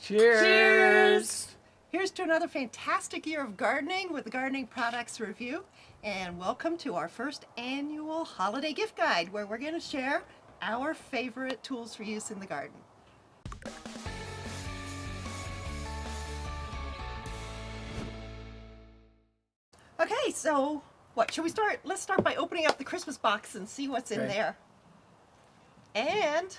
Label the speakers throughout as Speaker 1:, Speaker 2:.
Speaker 1: Cheers!
Speaker 2: Cheers! Here's to another fantastic year of gardening with the Gardening Products Review. And welcome to our first annual holiday gift guide where we're going to share our favorite tools for use in the garden. Okay, so what should we start? Let's start by opening up the Christmas box and see what's in there. And,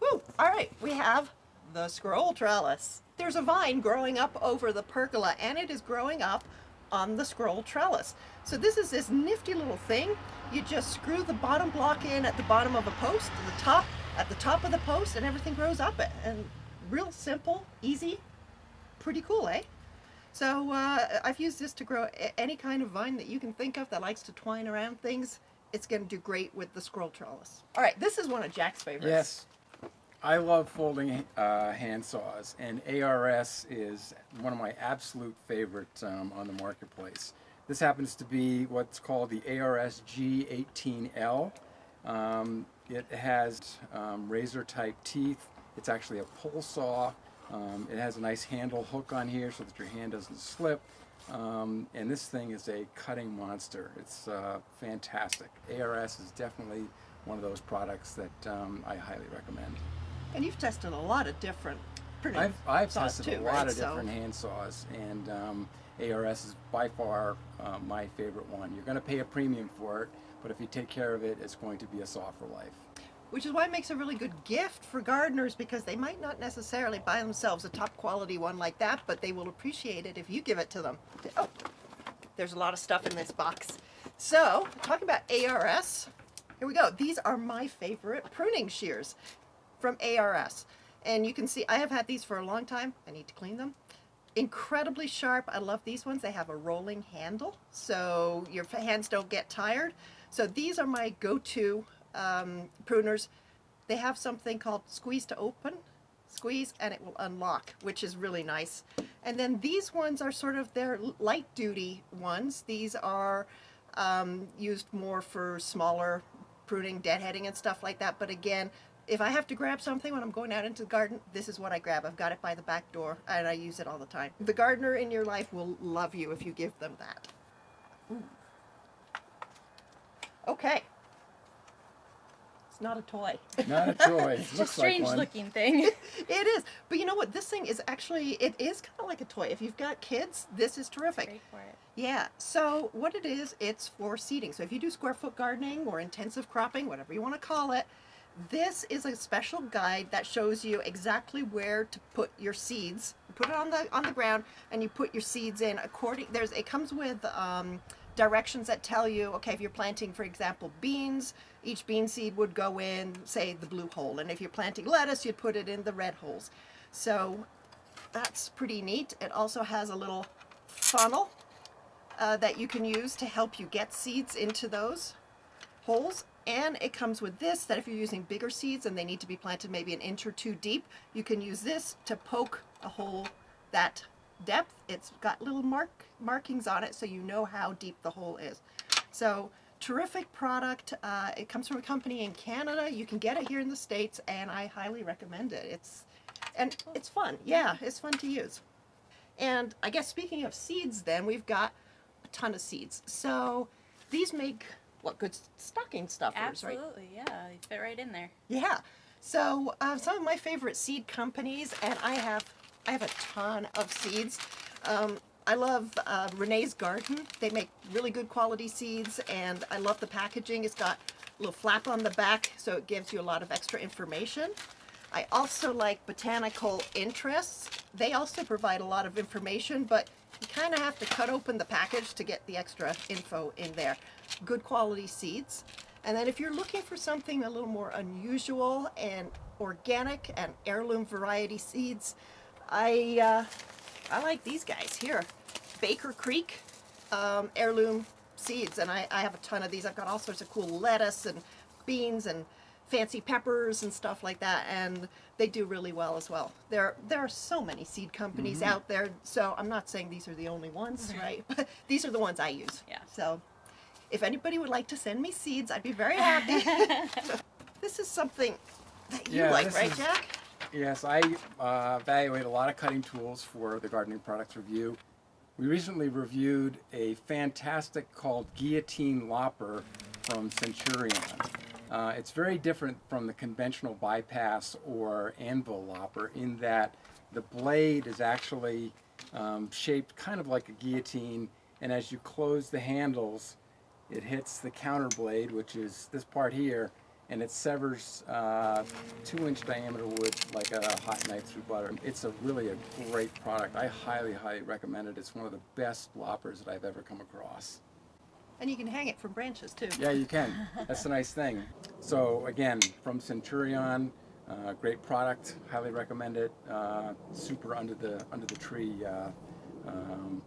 Speaker 2: woo, all right, we have the scroll trellis. There's a vine growing up over the pergola, and it is growing up on the scroll trellis. So this is this nifty little thing. You just screw the bottom block in at the bottom of a post, at the top of the post, and everything grows up it. And real simple, easy, pretty cool, eh? So I've used this to grow any kind of vine that you can think of that likes to twine around things. It's going to do great with the scroll trellis. All right, this is one of Jack's favorites.
Speaker 1: Yes, I love folding hand saws, and ARS is one of my absolute favorites on the marketplace. This happens to be what's called the ARS G18L. It has razor-type teeth. It's actually a pull saw. It has a nice handle hook on here so that your hand doesn't slip. And this thing is a cutting monster. It's fantastic. ARS is definitely one of those products that I highly recommend.
Speaker 2: And you've tested a lot of different pruning
Speaker 1: I've
Speaker 2: saws
Speaker 1: tested
Speaker 2: too,
Speaker 1: a lot
Speaker 2: right?
Speaker 1: of different hand saws, and ARS is by far my favorite one. You're going to pay a premium for it, but if you take care of it, it's going to be a saw for life.
Speaker 2: Which is why it makes a really good gift for gardeners, because they might not necessarily buy themselves a top quality one like that, but they will appreciate it if you give it to them. Oh, there's a lot of stuff in this box. So, talking about ARS, here we go. These are my favorite pruning shears from ARS. And you can see I have had these for a long time. I need to clean them. Incredibly sharp. I love these ones. They have a rolling handle, so your hands don't get tired. So these are my go-to pruners. They have something called squeeze to open, squeeze and it will unlock, which is really nice. And then these ones are sort of their light duty ones. These are used more for smaller pruning, deadheading and stuff like that. But again, if I have to grab something when I'm going out into the garden, this is what I grab. I've got it by the back door and I use it all the time. The gardener in your life will love you if you give them that. Ooh. Okay. Not a toy.
Speaker 1: Not a toy.
Speaker 3: It's a strange looking thing.
Speaker 2: It is. But you know what? This thing is actually, it is kind of like a toy. If you've got kids, this is terrific.
Speaker 3: Great for it.
Speaker 2: Yeah. So what it is, it's for seeding. So if you do square foot gardening or intensive cropping, whatever you want to call it, this is a special guide that shows you exactly where to put your seeds. You put it on the ground and you put your seeds in according, it comes with directions that tell you, okay, if you're planting, for example, beans, each bean seed would go in, say, the blue hole. And if you're planting lettuce, you'd put it in the red holes. So that's pretty neat. It also has a little funnel that you can use to help you get seeds into those holes. And it comes with this, that if you're using bigger seeds and they need to be planted maybe an inch or two deep, you can use this to poke a hole that depth. It's got little markings on it so you know how deep the hole is. So terrific product. It comes from a company in Canada. You can get it here in the States and I highly recommend it. It's fun. Yeah, it's fun to use. And I guess speaking of seeds then, we've got a ton of seeds. So these make good stocking stuffers, right?
Speaker 3: Absolutely, yeah. They fit right in there.
Speaker 2: Yeah. So some of my favorite seed companies, and I have a ton of seeds. I love Renee's Garden. They make really good quality seeds, and I love the packaging. It's got a little flap on the back, so it gives you a lot of extra information. I also like Botanical Interests. They also provide a lot of information, but you kind of have to cut open the package to get the extra info in there. Good quality seeds. And then if you're looking for something a little more unusual and organic and heirloom variety seeds, I like these guys here. Baker Creek heirloom seeds, and I have a ton of these. I've got all sorts of cool lettuce and beans and fancy peppers and stuff like that, and they do really well as well. There are so many seed companies out there, so I'm not saying these are the only ones, right? But these are the ones I use.
Speaker 3: Yeah.
Speaker 2: So if anybody would like to send me seeds, I'd be very happy. This is something that you like, right, Jack?
Speaker 1: Yes, I evaluate a lot of cutting tools for the Gardening Products Review. We recently reviewed a fantastic called Guillotine Lopper from Centurion. It's very different from the conventional bypass or anvil lopper in that the blade is actually shaped kind of like a guillotine, and as you close the handles, it hits the counter blade, which is this part here, and it severs 2-inch diameter wood like a hot knife through butter. It's really a great product. I highly, highly recommend it. It's one of the best loppers that I've ever come across.
Speaker 2: And you can hang it from branches too.
Speaker 1: Yeah, you can. That's the nice thing. So again, from Centurion, great product. Highly recommend it. Super under the tree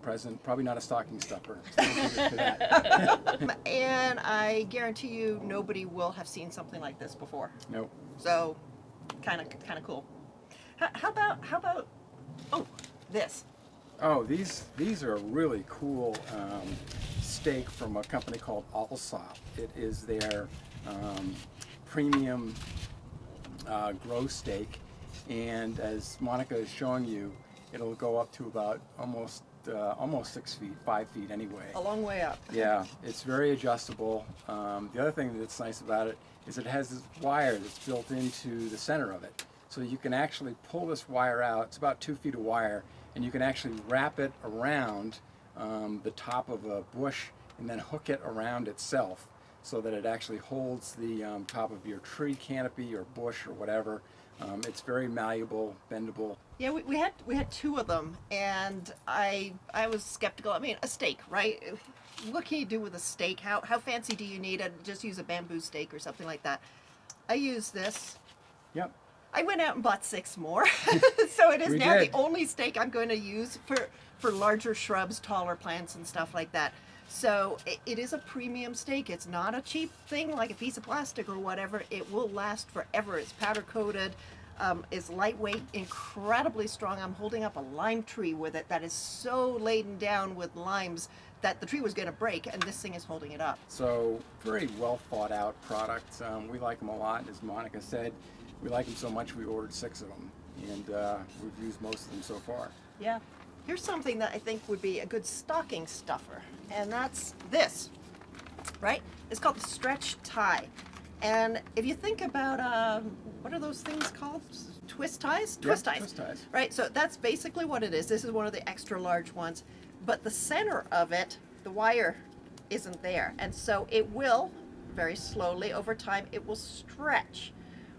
Speaker 1: present. Probably not a stocking stuffer. So don't give it to that.
Speaker 2: And I guarantee you, nobody will have seen something like this before.
Speaker 1: Nope.
Speaker 2: So, kind of cool. How about? Oh, this.
Speaker 1: Oh, these are really cool steak from a company called Allsop. It is their premium grow steak, and as Monica is showing you, it'll go up to about almost 6 feet, 5 feet anyway.
Speaker 2: A long way up.
Speaker 1: Yeah, it's very adjustable. The other thing that's nice about it is it has this wire that's built into the center of it. So you can actually pull this wire out. It's about 2 feet of wire, and you can actually wrap it around the top of a bush and then hook it around itself so that it actually holds the top of your tree canopy or bush or whatever. It's very malleable, bendable.
Speaker 2: Yeah, we had two of them, and I was skeptical. I mean, a steak, right? What can you do with a steak? How fancy do you need it? Just use a bamboo steak or something like that. I use this.
Speaker 1: Yep.
Speaker 2: I went out and bought 6 more, so it is
Speaker 1: We
Speaker 2: now
Speaker 1: did.
Speaker 2: the only steak I'm going to use for larger shrubs, taller plants, and stuff like that. So it is a premium steak. It's not a cheap thing like a piece of plastic or whatever. It will last forever. It's powder coated. It's lightweight, incredibly strong. I'm holding up a lime tree with it that is so laden down with limes that the tree was going to break, and this thing is holding it up.
Speaker 1: So very well thought out product. We like them a lot. As Monica said, we like them so much we ordered 6 of them, and we've used most of them so far.
Speaker 2: Yeah. Here's something that I think would be a good stocking stuffer, and that's this, right? It's called the stretch tie. And if you think about, what are those things called? Twist ties? Twist ties.
Speaker 1: Twist ties.
Speaker 2: Right, so that's basically what it is. This is one of the extra large ones. But the center of it, the wire isn't there. And so it will, very slowly over time, it will stretch,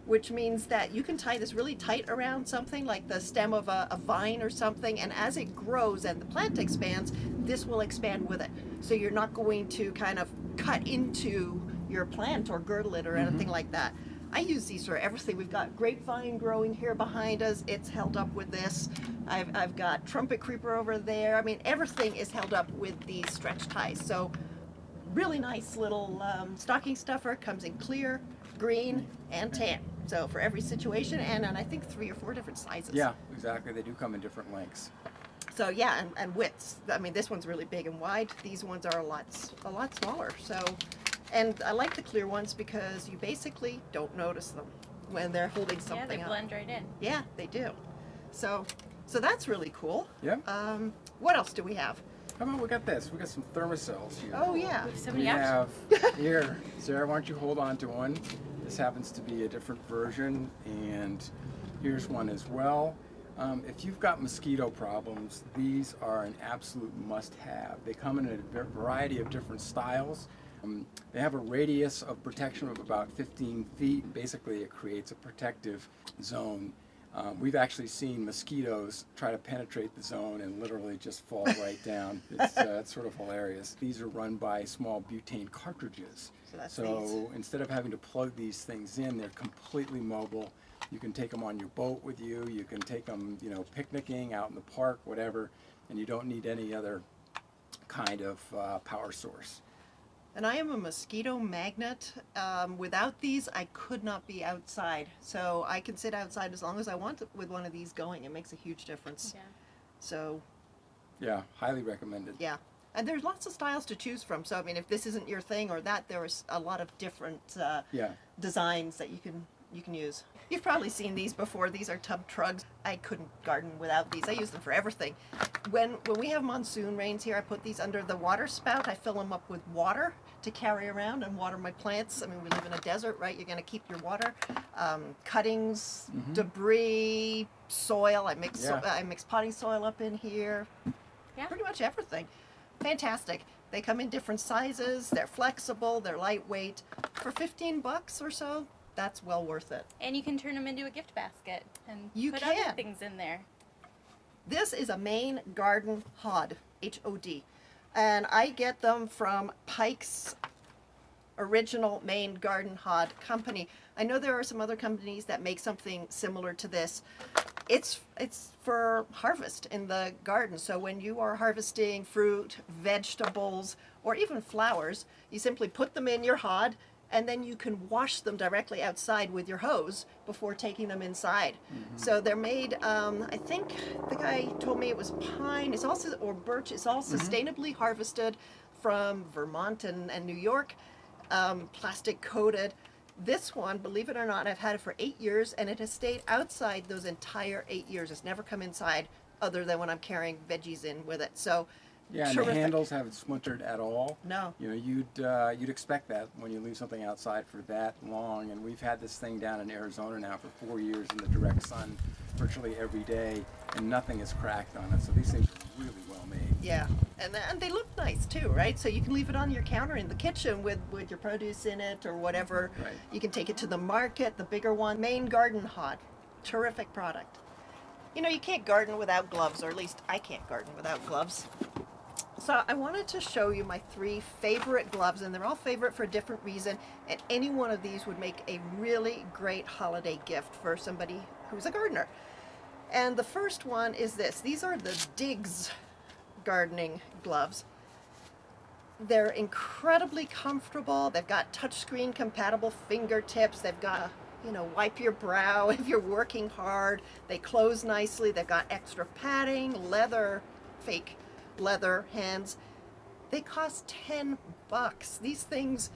Speaker 2: which means that you can tie this really tight around something like the stem of a vine or something, and as it grows and the plant expands, this will expand with it. So you're not going to kind of cut into your plant or girdle it or anything like that. I use these for everything. We've got grapevine growing here behind us. It's held up with this. I've got trumpet creeper over there. I mean, everything is held up with these stretch ties. So really nice little stocking stuffer. Comes in clear, green, and tan. So for every situation, and I think 3 or 4 different sizes.
Speaker 1: Yeah, exactly. They do come in different lengths.
Speaker 2: So yeah, and widths. I mean, this one's really big and wide. These ones are a lot smaller. So, and I like the clear ones because you basically don't notice them when they're holding something
Speaker 3: Yeah, they
Speaker 2: up.
Speaker 3: blend right in.
Speaker 2: Yeah, they do. So that's really cool.
Speaker 1: Yeah.
Speaker 2: What else do we have?
Speaker 1: How about we got this? We got some Thermacells here.
Speaker 2: Oh yeah.
Speaker 3: So
Speaker 1: We
Speaker 3: many
Speaker 1: have
Speaker 3: options.
Speaker 1: here, Sarah, why don't you hold on to one? This happens to be a different version, and here's one as well. If you've got mosquito problems, these are an absolute must-have. They come in a variety of different styles. They have a radius of protection of about 15 feet. Basically, it creates a protective zone. We've actually seen mosquitoes try to penetrate the zone and literally just fall right down. It's sort of hilarious. These are run by small butane cartridges.
Speaker 2: So that's
Speaker 1: So instead of having to plug these things in, they're completely mobile. You can take them on your boat with you. You can take them, picnicking out in the park, whatever, and you don't need any other kind of power source.
Speaker 2: And I am a mosquito magnet. Without these, I could not be outside. So I can sit outside as long as I want with one of these going. It makes a huge difference.
Speaker 3: Yeah.
Speaker 2: So
Speaker 1: Yeah, highly recommended.
Speaker 2: yeah. And there's lots of styles to choose from. So I mean, if this isn't your thing or that, there's a lot of different
Speaker 1: Yeah.
Speaker 2: designs that you can you can use. You've probably seen these before. These are TubTrugs. I couldn't garden without these. I use them for everything. When we have monsoon rains here, I put these under the water spout. I fill them up with water to carry around and water my plants. I mean, we live in a desert, right? You're going to keep your water. Cuttings, debris, soil. I mix potting soil up in here.
Speaker 3: Yeah.
Speaker 2: Pretty much everything. Fantastic. They come in different sizes. They're flexible. They're lightweight. For $15 or so, that's well worth it.
Speaker 3: And you can turn them into a gift basket and
Speaker 2: You
Speaker 3: put
Speaker 2: can.
Speaker 3: other things in there.
Speaker 2: This is a Maine garden hod, H-O-D. And I get them from Pike's original Maine garden hod company. I know there are some other companies that make something similar to this. It's for harvest in the garden. So when you are harvesting fruit, vegetables, or even flowers, you simply put them in your hod, and then you can wash them directly outside with your hose before taking them inside. So they're made, I think the guy told me it was pine, it's also, or birch, it's all sustainably harvested from Vermont and New York, plastic coated. This one, believe it or not, I've had it for 8 years, and it has stayed outside those entire 8 years. It's never come inside other than when I'm carrying veggies in with it. So,
Speaker 1: Yeah, and
Speaker 2: terrific.
Speaker 1: the handles haven't splintered at all.
Speaker 2: No.
Speaker 1: You know, you'd expect that when you leave something outside for that long. And we've had this thing down in Arizona now for 4 years in the direct sun, virtually every day, and nothing is cracked on it. So these things are really well made.
Speaker 2: Yeah, and they look nice too, right? So you can leave it on your counter in the kitchen with your produce in it or whatever.
Speaker 1: Right.
Speaker 2: You can take it to the market, the bigger one. Maine garden hod, terrific product. You know, you can't garden without gloves, or at least I can't garden without gloves. So I wanted to show you my 3 favorite gloves, and they're all favorite for a different reason, and any one of these would make a really great holiday gift for somebody who's a gardener. And the first one is this. These are the Digz gardening gloves. They're incredibly comfortable. They've got touchscreen compatible fingertips. They've got, wipe your brow if you're working hard. They close nicely. They've got extra padding, leather, fake leather hands. They cost $10. These things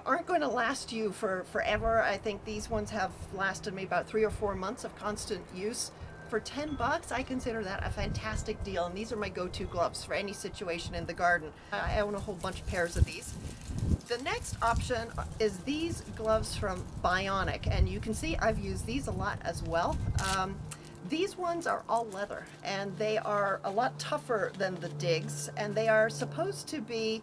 Speaker 2: aren't going to last you for forever. I think these ones have lasted me about 3 or 4 months of constant use. For $10, I consider that a fantastic deal, and these are my go-to gloves for any situation in the garden. I own a whole bunch of pairs of these. The next option is these gloves from Bionic, and you can see I've used these a lot as well. These ones are all leather, and they are a lot tougher than the Digz, and they are supposed to be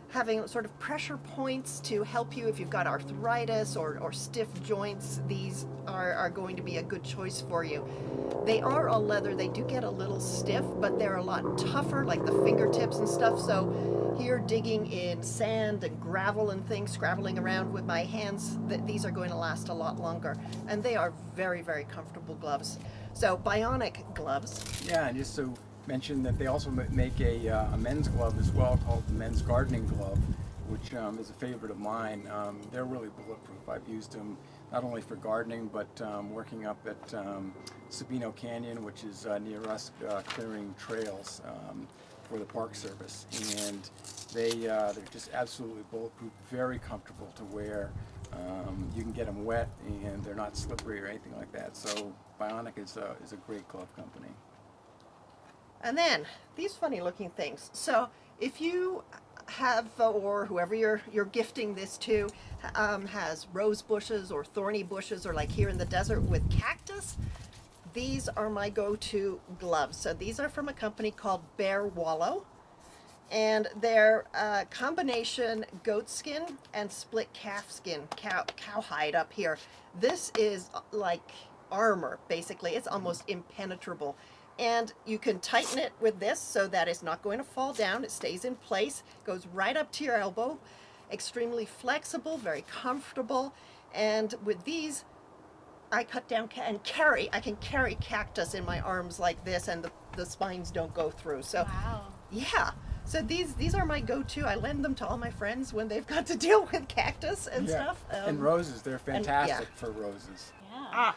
Speaker 2: having sort of pressure points to help you if you've got arthritis or stiff joints. These are going to be a good choice for you. They are all leather. They do get a little stiff, but they're a lot tougher, like the fingertips and stuff. So here digging in sand and gravel and things, scrabbling around with my hands, these are going to last a lot longer. And they are very, very comfortable gloves. So Bionic gloves.
Speaker 1: Yeah, and just to mention that they also make a men's glove as well called the men's gardening glove, which is a favorite of mine. They're really bulletproof. I've used them not only for gardening, but working up at Sabino Canyon, which is near us, clearing trails for the Park Service. And they're just absolutely bulletproof, very comfortable to wear. You can get them wet, and they're not slippery or anything like that. So Bionic is a great glove company.
Speaker 2: And then these funny looking things. So if you have, or whoever you're gifting this to, has rose bushes or thorny bushes, or like here in the desert with cactus, these are my go-to gloves. So these are from a company called Wallow, and they're combination goat skin and split calf skin, cowhide up here. This is like armor, basically. It's almost impenetrable. And you can tighten it with this so that it's not going to fall down. It stays in place, goes right up to your elbow. Extremely flexible, very comfortable. And with these, I cut down and I can carry cactus in my arms like this, and the spines don't go through. So,
Speaker 3: Wow.
Speaker 2: yeah. So these are my go-to. I lend them to all my friends when they've got to deal with cactus and stuff.
Speaker 1: And roses, they're fantastic for roses.
Speaker 3: Yeah.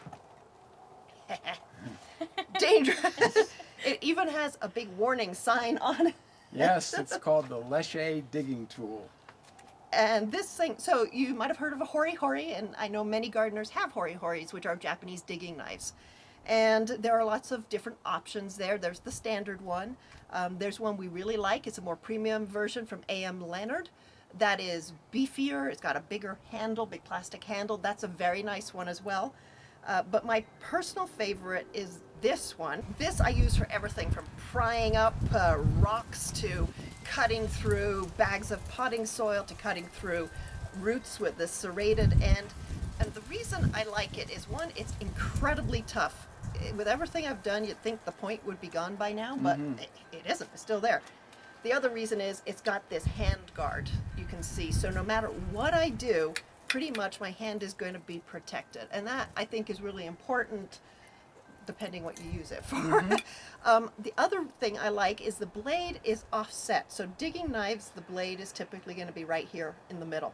Speaker 2: Dangerous. It even has a big warning sign on it.
Speaker 1: Yes, it's called the Lesche digging tool.
Speaker 2: And this thing, so you might have heard of a hori hori, and I know many gardeners have hori horis, which are Japanese digging knives. And there are lots of different options there. There's the standard one. There's one we really like. It's a more premium version from A.M. Leonard. That is beefier. It's got a bigger handle, big plastic handle. That's a very nice one as well. But my personal favorite is this one. This I use for everything from prying up rocks to cutting through bags of potting soil to cutting through roots with the serrated end. And the reason I like it is, one, it's incredibly tough. With everything I've done, you'd think the point would be gone by now, but it isn't. It's still there. The other reason is it's got this hand guard, you can see. So no matter what I do, pretty much my hand is going to be protected. And that, I think, is really important depending what you use it for. The other thing I like is the blade is offset. So digging knives, the blade is typically going to be right here in the middle.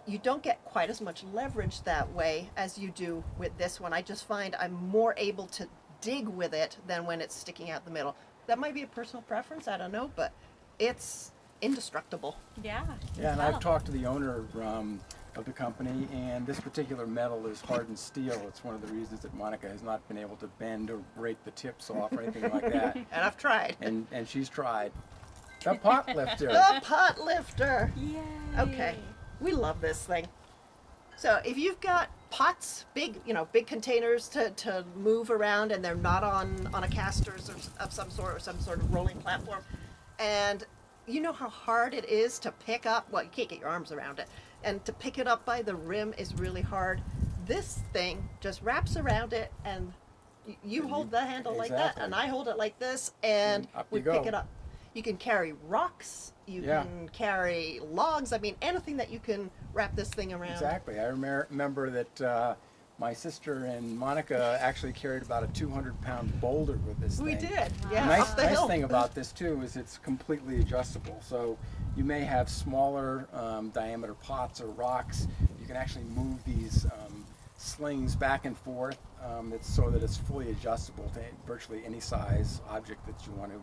Speaker 2: You don't get quite as much leverage that way as you do with this one. I just find I'm more able to dig with it than when it's sticking out the middle. That might be a personal preference, I don't know, but it's indestructible.
Speaker 3: Yeah.
Speaker 1: Yeah, and I've talked to the owner of the company, and this particular metal is hardened steel. It's one of the reasons that Monica has not been able to bend or break the tips off or anything like that.
Speaker 2: And I've tried.
Speaker 1: And she's tried. The Potlifter.
Speaker 2: The Potlifter.
Speaker 3: Yay.
Speaker 2: Okay, we love this thing. So if you've got pots, big, big containers to move around, and they're not on a casters of some sort or some sort of rolling platform, and you know how hard it is to pick up, well, you can't get your arms around it, and to pick it up by the rim is really hard. This thing just wraps around it, and you hold the handle like that, and I hold it like this, and we pick it up. You can carry rocks, you can carry logs, I mean, anything that you can wrap this thing around.
Speaker 1: Exactly. I remember that my sister and Monica actually carried about a 200-pound boulder with this thing.
Speaker 2: We did, yeah.
Speaker 1: Nice,
Speaker 2: up the
Speaker 1: nice
Speaker 2: hill.
Speaker 1: thing about this too is it's completely adjustable. So you may have smaller diameter pots or rocks. You can actually move these slings back and forth. It's so that it's fully adjustable to virtually any size object that you want to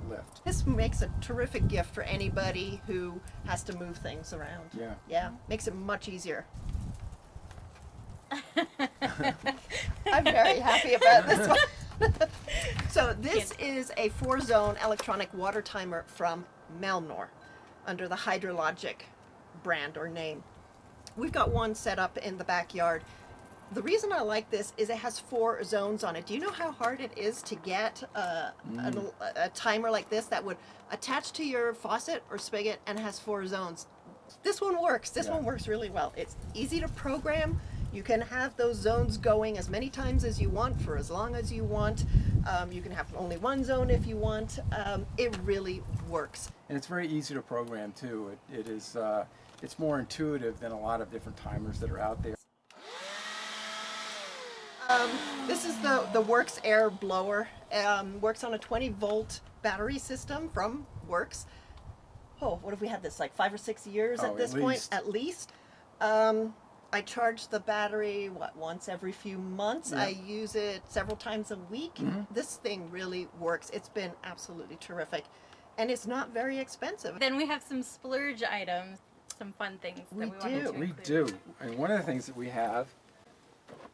Speaker 1: lift.
Speaker 2: This makes a terrific gift for anybody who has to move things around.
Speaker 1: Yeah.
Speaker 2: Yeah, makes it much easier. I'm very happy about this one. So this is a 4-zone electronic water timer from Melnor under the HydroLogic brand or name. We've got one set up in the backyard. The reason I like this is it has 4 zones on it. Do you know how hard it is to get a timer like this that would attach to your faucet or spigot and has 4 zones? This one works. This one works really well. It's easy to program. You can have those zones going as many times as you want for as long as you want. You can have only one zone if you want. It really works.
Speaker 1: And it's very easy to program too. It is. It's more intuitive than a lot of different timers that are out there.
Speaker 2: This is the WORX air blower. Works on a 20-volt battery system from WORX. Oh, what have we had this, like 5 or 6 years at this point? At least. I charge the battery, once every few months.
Speaker 1: Yeah.
Speaker 2: I use it several times a week. This thing really works. It's been absolutely terrific. And it's not very expensive.
Speaker 3: Then we have some splurge items, some fun things that we wanted to
Speaker 1: We
Speaker 3: include.
Speaker 1: do. And one of the things that we have,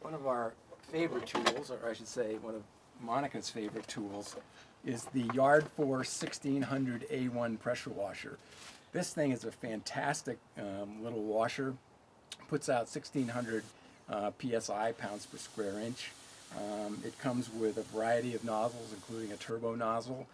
Speaker 1: one of our favorite tools, or I should say one of Monica's favorite tools, is the YardForce 1600 A1 pressure washer. This thing is a fantastic little washer. Puts out 1600 psi, pounds per square inch. It comes with a variety of nozzles, including a turbo nozzle.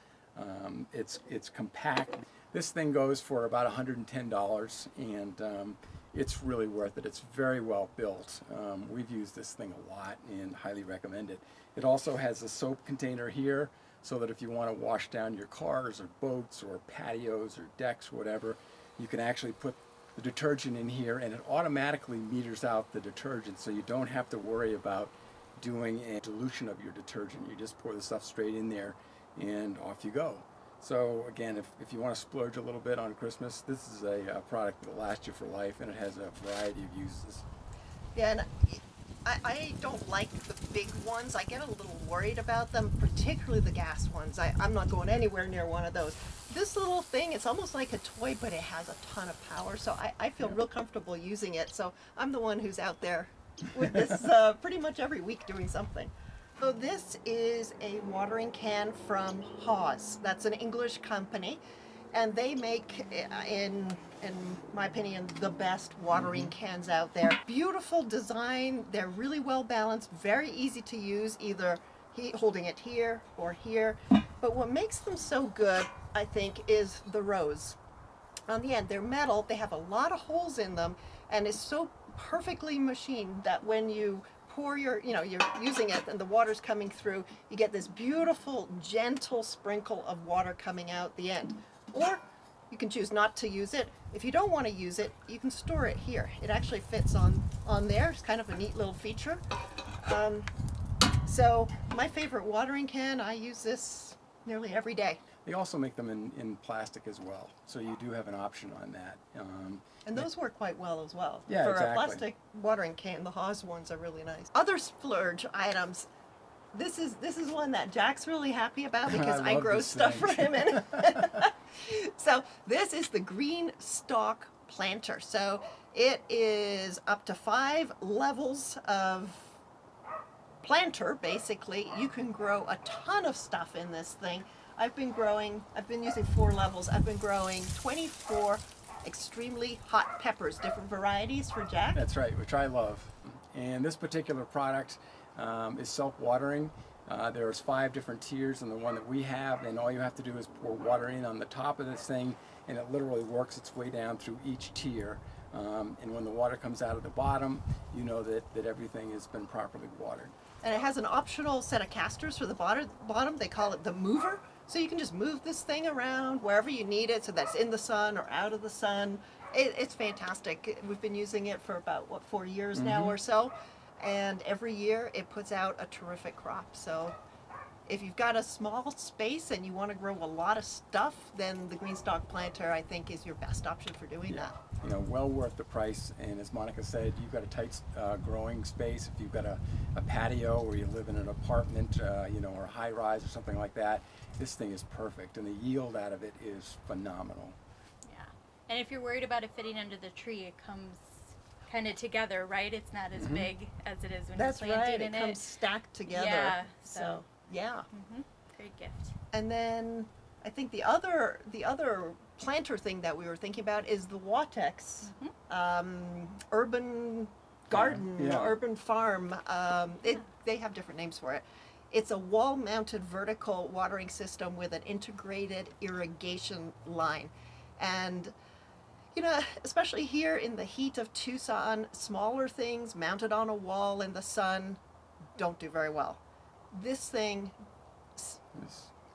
Speaker 1: It's compact. This thing goes for about $110, and it's really worth it. It's very well built. We've used this thing a lot and highly recommend it. It also has a soap container here, so that if you want to wash down your cars or boats or patios or decks, whatever, you can actually put the detergent in here, and it automatically meters out the detergent, so you don't have to worry about doing a dilution of your detergent. You just pour the stuff straight in there and off you go. So again, if you want to splurge a little bit on Christmas, this is a product that will last you for life, and it has a variety of uses.
Speaker 2: Yeah, and I don't like the big ones. I get a little worried about them, particularly the gas ones. I'm not going anywhere near one of those. This little thing, it's almost like a toy, but it has a ton of power. So I feel real comfortable using it. So I'm the one who's out there with this pretty much every week doing something. So this is a watering can from Haws. That's an English company, and they make, in my opinion, the best watering cans out there. Beautiful design. They're really well balanced, very easy to use, either holding it here or here. But what makes them so good, I think, is the rose on the end. They're metal. They have a lot of holes in them, and it's so perfectly machined that when you pour you're using it and the water's coming through, you get this beautiful, gentle sprinkle of water coming out the end. Or you can choose not to use it. If you don't want to use it, you can store it here. It actually fits on there. It's kind of a neat little feature. So my favorite watering can, I use this nearly every day.
Speaker 1: They also make them in plastic as well, so you do have an option on that.
Speaker 2: And those work quite well as well.
Speaker 1: Yeah,
Speaker 2: For
Speaker 1: exactly.
Speaker 2: a plastic watering can, the Haws ones are really nice. Other splurge items. This is one that Jack's really happy about because I
Speaker 1: love
Speaker 2: grow
Speaker 1: this
Speaker 2: stuff
Speaker 1: thing.
Speaker 2: for him in it. So this is the Greenstalk planter. So it is up to 5 levels of planter, basically. You can grow a ton of stuff in this thing. I've been using 4 levels. I've been growing 24 extremely hot peppers, different varieties for Jack.
Speaker 1: That's right, which I love. And this particular product is self-watering. There's 5 different tiers in the one that we have, and all you have to do is pour water in on the top of this thing, and it literally works its way down through each tier. And when the water comes out of the bottom, you know that everything has been properly watered.
Speaker 2: And it has an optional set of casters for the bottom. They call it the mover. So you can just move this thing around wherever you need it, so that's in the sun or out of the sun. It's fantastic. We've been using it for about, 4 years now or so. And every year it puts out a terrific crop. So if you've got a small space and you want to grow a lot of stuff, then the Greenstalk planter, I think, is your best option for doing that.
Speaker 1: You know, well worth the price. And as Monica said, you've got a tight growing space. If you've got a patio or you live in an apartment, or a high rise or something like that, this thing is perfect. And the yield out of it is phenomenal.
Speaker 3: Yeah. And if you're worried about it fitting under the tree, it comes kind of together, right? It's not as big as it is when
Speaker 2: That's
Speaker 3: you're planted
Speaker 2: right.
Speaker 3: in
Speaker 2: It comes stacked together.
Speaker 3: Yeah,
Speaker 2: So yeah.
Speaker 3: Great gift.
Speaker 2: And then I think the other planter thing that we were thinking about is the Watex urban garden,
Speaker 1: Yeah.
Speaker 2: urban farm. They have different names for it. It's a wall-mounted vertical watering system with an integrated irrigation line. And especially here in the heat of Tucson, smaller things mounted on a wall in the sun don't do very well. This thing,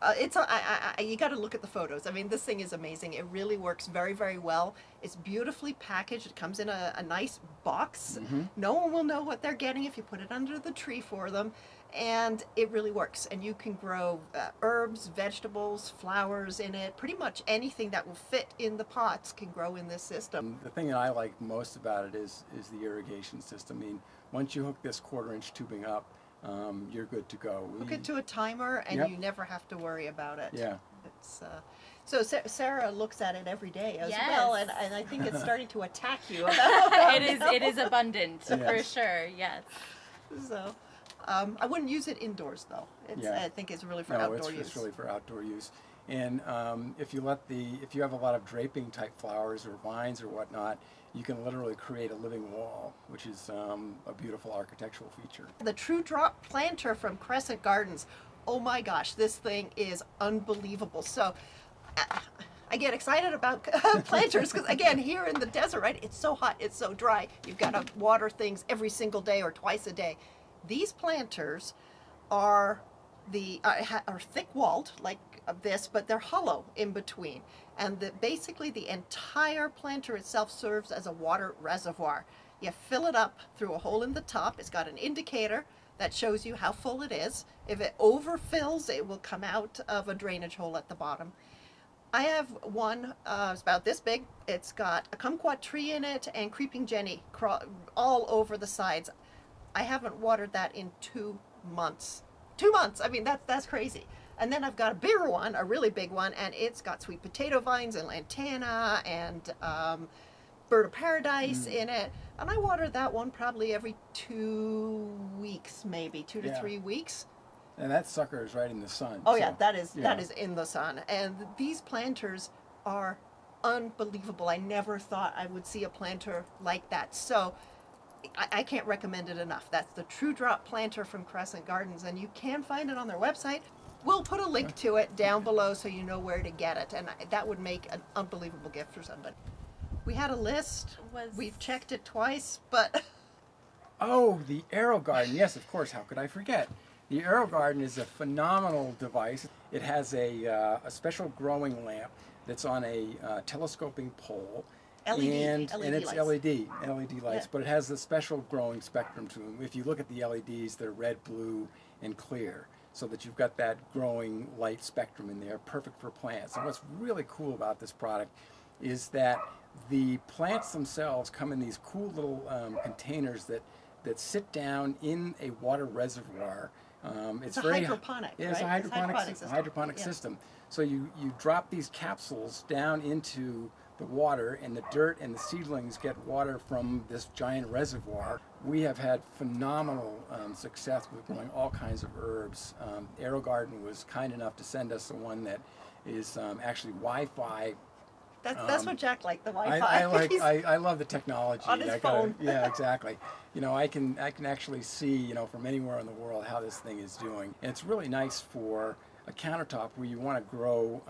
Speaker 2: you got to look at the photos. I mean, this thing is amazing. It really works very, very well. It's beautifully packaged. It comes in a nice box. No one will know what they're getting if you put it under the tree for them. And it really works. And you can grow herbs, vegetables, flowers in it. Pretty much anything that will fit in the pots can grow in this system.
Speaker 1: The thing that I like most about it is the irrigation system. I mean, once you hook this 1/4-inch tubing up, you're good to go.
Speaker 2: Hook it to a timer and
Speaker 1: Yep.
Speaker 2: you never have to worry about it.
Speaker 1: Yeah.
Speaker 2: It's so Sarah looks at it every day as
Speaker 3: Yes.
Speaker 2: well, and I think it's starting to attack you. About
Speaker 3: It is abundant for
Speaker 1: Yes.
Speaker 3: sure. Yes.
Speaker 2: So I wouldn't use it indoors though. I think it's really for outdoor use.
Speaker 1: It's really for outdoor use. And if you have a lot of draping type flowers or vines or whatnot, you can literally create a living wall, which is a beautiful architectural feature.
Speaker 2: The TruDrop planter from Crescent Gardens. Oh my gosh, this thing is unbelievable. So I get excited about planters because, again, here in the desert, right, it's so hot, it's so dry. You've got to water things every single day or twice a day. These planters are thick-walled like this, but they're hollow in between. And basically the entire planter itself serves as a water reservoir. You fill it up through a hole in the top. It's got an indicator that shows you how full it is. If it overfills, it will come out of a drainage hole at the bottom. I have one, it's about this big. It's got a kumquat tree in it and creeping jenny all over the sides. I haven't watered that in 2 months. 2 months. I mean, that's crazy. And then I've got a bigger one, a really big one, and it's got sweet potato vines and lantana and bird of paradise in it. And I water that one probably every 2 weeks, maybe 2 to 3 weeks.
Speaker 1: And that sucker is right in the sun.
Speaker 2: Oh
Speaker 1: so,
Speaker 2: yeah, that is in the sun. And these planters are unbelievable. I never thought I would see a planter like that. So I can't recommend it enough. That's the TruDrop planter from Crescent Gardens, and you can find it on their website. We'll put a link to it down below so you know where to get it, and that would make an unbelievable gift for somebody. We had a list. We've checked it twice, but
Speaker 1: Oh, the AeroGarden. Yes, of course. How could I forget? The AeroGarden is a phenomenal device. It has a special growing lamp that's on a telescoping pole.
Speaker 2: LED
Speaker 1: and it's
Speaker 2: lights.
Speaker 1: LED lights,
Speaker 2: Yeah.
Speaker 1: but it has a special growing spectrum to them. If you look at the LEDs, they're red, blue, and clear, so that you've got that growing light spectrum in there, perfect for plants. And what's really cool about this product is that the plants themselves come in these cool little containers that sit down in a water reservoir.
Speaker 2: it's a hydroponic,
Speaker 1: Yeah, it's a
Speaker 2: right?
Speaker 1: hydroponic
Speaker 2: Yeah.
Speaker 1: system. So you drop these capsules down into the water, and the dirt and the seedlings get water from this giant reservoir. We have had phenomenal success with growing all kinds of herbs. AeroGarden was kind enough to send us the one that is actually Wi-Fi.
Speaker 2: That's what Jack liked, the Wi-Fi.
Speaker 1: I love the technology.
Speaker 2: On his phone.
Speaker 1: Yeah, exactly. You know, I can actually see, you know, from anywhere in the world how this thing is doing. And it's really nice for a countertop where you want to grow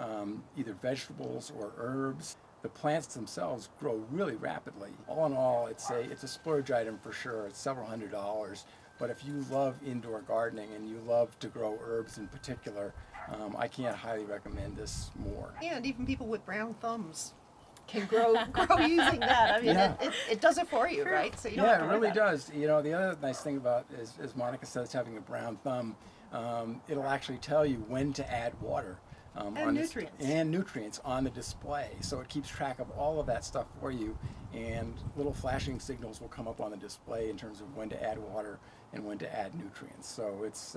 Speaker 1: either vegetables or herbs. The plants themselves grow really rapidly. All in all, it's a splurge item for sure. It's several $100s. But if you love indoor gardening and you love to grow herbs in particular, I can't highly recommend this more.
Speaker 2: And even people with brown thumbs can grow using that. I mean,
Speaker 1: Yeah.
Speaker 2: it does it for you, right? So you don't
Speaker 1: Yeah,
Speaker 2: have to
Speaker 1: it
Speaker 2: worry
Speaker 1: really
Speaker 2: about
Speaker 1: does. You know, the other nice thing about is, as Monica says, having a brown thumb, it'll actually tell you when to add water.
Speaker 2: And nutrients.
Speaker 1: And nutrients on the display. So it keeps track of all of that stuff for you, and little flashing signals will come up on the display in terms of when to add water and when to add nutrients. So it's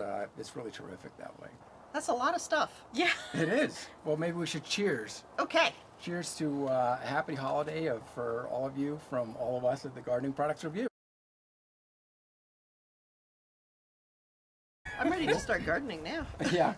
Speaker 1: really terrific that way.
Speaker 2: That's a lot of stuff.
Speaker 3: Yeah.
Speaker 1: It is. Well, maybe we should cheers.
Speaker 2: Okay.
Speaker 1: Cheers to a happy holiday for all of you from all of us at the Gardening Products Review.
Speaker 2: I'm ready to start gardening now.
Speaker 1: Yeah.